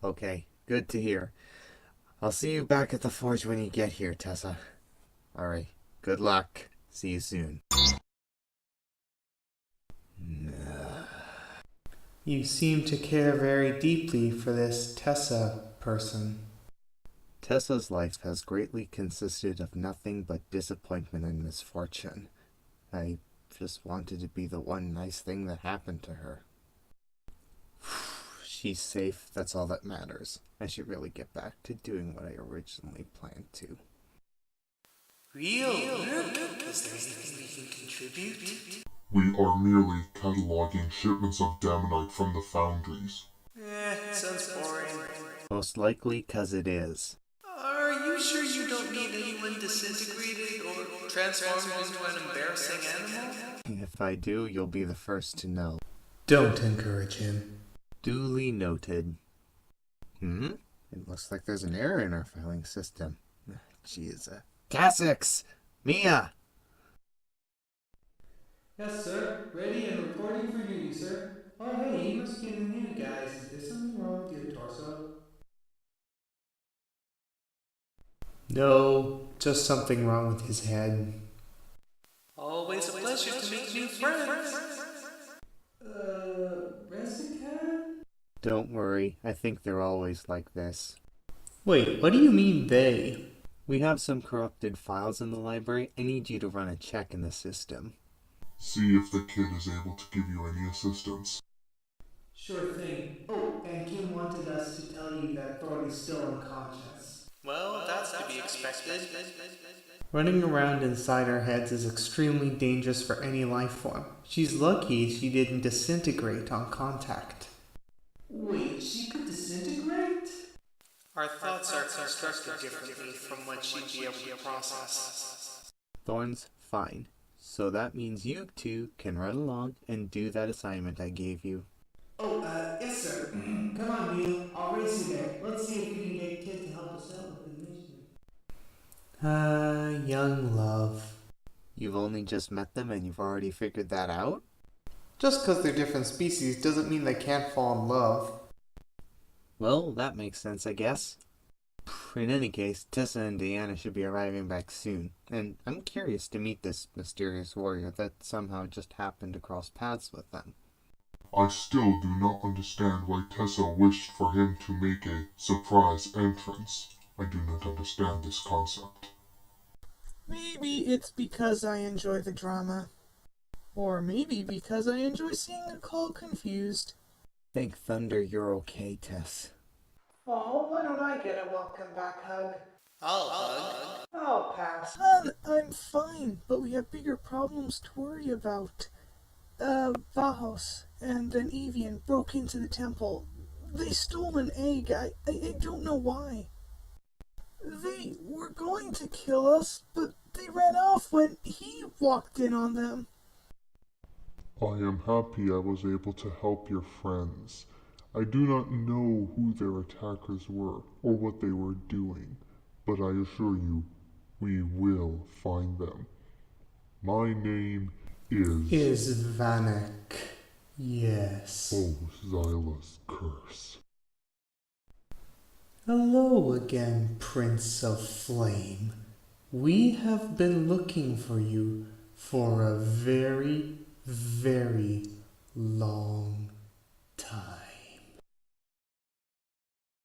Okay, good to hear. I'll see you back at the forge when you get here, Tessa. Alright, good luck. See you soon. You seem to care very deeply for this Tyssa person. Tessa's life has greatly consisted of nothing but disappointment and misfortune. I just wanted to be the one nice thing that happened to her. She's safe, that's all that matters. I should really get back to doing what I originally planned to. Real work? Is there anything we can contribute? We are merely cataloging shipments of damonite from the foundries. Sounds boring. Most likely 'cause it is. Are you sure you don't need anyone disintegrated or transformed into an embarrassing animal? If I do, you'll be the first to know. Don't encourage him. Duly noted. It looks like there's an error in our filing system. Jeez. Cassix! Mia! Yes, sir. Ready and reporting for duty, sir. Oh, hey, you must be the new guys. Is there something wrong with your torso? No, just something wrong with his head. Always a pleasure to meet new friends. Resikhan? Don't worry, I think they're always like this. Wait, what do you mean they? We have some corrupted files in the library. I need you to run a check in the system. See if the kid is able to give you any assistance. Sure thing. Oh, and Kim wanted us to tell you that Thor is still unconscious. Well, that's to be expected. Running around inside our heads is extremely dangerous for any life form. She's lucky she didn't disintegrate on contact. Wait, she could disintegrate? Our thoughts are constructed differently from what she'd be able to process. Thorn's fine. So that means you two can run along and do that assignment I gave you. Oh, yes, sir. Come on, Neil. I'll race you there. Let's see if we can get Kid to help us out with the mission. Young love. You've only just met them and you've already figured that out? Just because they're different species doesn't mean they can't fall in love. Well, that makes sense, I guess. In any case, Tyssa and Deanna should be arriving back soon, and I'm curious to meet this mysterious warrior that somehow just happened to cross paths with them. I still do not understand why Tessa wished for him to make a surprise entrance. I do not understand this concept. Maybe it's because I enjoy the drama. Or maybe because I enjoy seeing a call confused. Thank thunder you're okay, Tess. Oh, why don't I get a welcome back hug? I'll hug. I'll pass. Hon, I'm fine, but we have bigger problems to worry about. Vahos and an avian broke into the temple. They stole an egg. I don't know why. They were going to kill us, but they ran off when he walked in on them. I am happy I was able to help your friends. I do not know who their attackers were or what they were doing, but I assure you, we will find them. My name Is Vanek. Yes. Zyla's curse. Hello again, Prince of Flame. We have been looking for you for a very, very long time.